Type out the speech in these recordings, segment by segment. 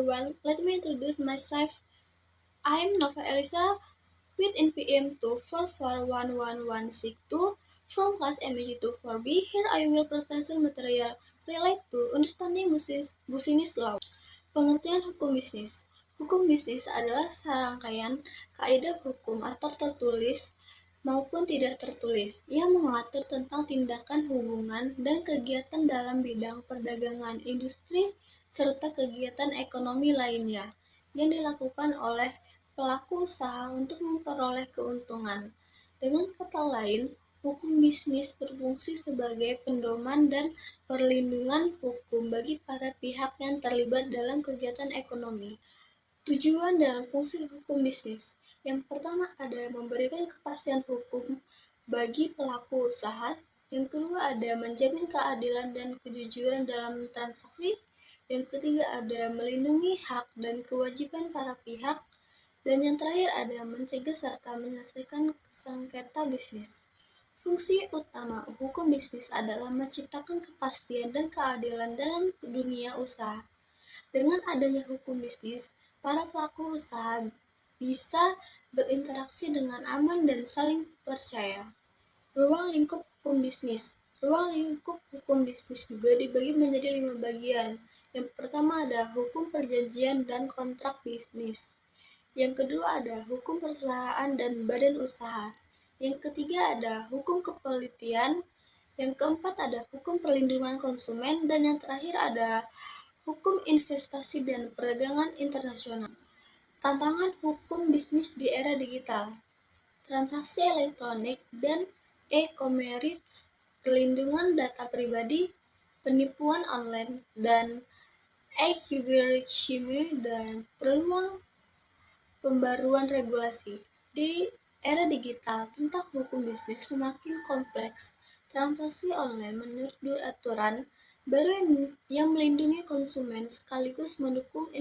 everyone, let me introduce myself. I am Nova Elisa with NPM 2441162 from class MEG24B. Here I will present some material related to understanding business law. Pengertian hukum bisnis. Hukum bisnis adalah serangkaian kaidah hukum atau tertulis maupun tidak tertulis yang mengatur tentang tindakan, hubungan, dan kegiatan dalam bidang perdagangan, industri, serta kegiatan ekonomi lainnya yang dilakukan oleh pelaku usaha untuk memperoleh keuntungan. Dengan kata lain, hukum bisnis berfungsi sebagai pedoman dan perlindungan hukum bagi para pihak yang terlibat dalam kegiatan ekonomi. Tujuan dan fungsi hukum bisnis. Yang pertama ada memberikan kepastian hukum bagi pelaku usaha. Yang kedua ada menjamin keadilan dan kejujuran dalam transaksi. Yang ketiga ada melindungi hak dan kewajiban para pihak. Dan yang terakhir ada mencegah serta menyelesaikan sengketa bisnis. Fungsi utama hukum bisnis adalah menciptakan kepastian dan keadilan dalam dunia usaha. Dengan adanya hukum bisnis, para pelaku usaha bisa berinteraksi dengan aman dan saling percaya. Ruang lingkup hukum bisnis. Ruang lingkup hukum bisnis juga dibagi menjadi 5 bagian. Yang pertama ada hukum perjanjian dan kontrak bisnis. Yang kedua ada hukum perusahaan dan badan usaha. Yang ketiga ada hukum kepolisian. Yang keempat ada hukum perlindungan konsumen. Dan yang terakhir ada hukum investasi dan perdagangan internasional. Tantangan hukum bisnis di era digital. Transaksi elektronik dan e-commerce, perlindungan data pribadi, penipuan online, dan e-hibrisme dan peluang pembaruan regulasi. Di era digital, tentang hukum bisnis semakin kompleks. Transaksi online menurut aturan baru yang melindungi konsumen sekaligus mendukung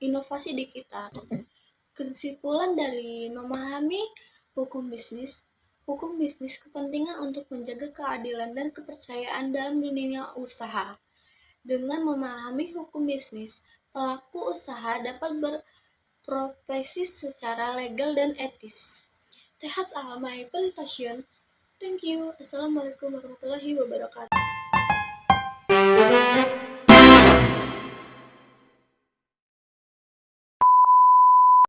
inovasi digital. Kesimpulan dari memahami hukum bisnis kepentingan untuk menjaga keadilan dan kepercayaan dalam dunia usaha. Dengan memahami hukum bisnis, pelaku usaha dapat berprofesi secara legal dan etis. That's all my presentation. Thank you. Assalamualaikum warahmatullahi wabarakatuh.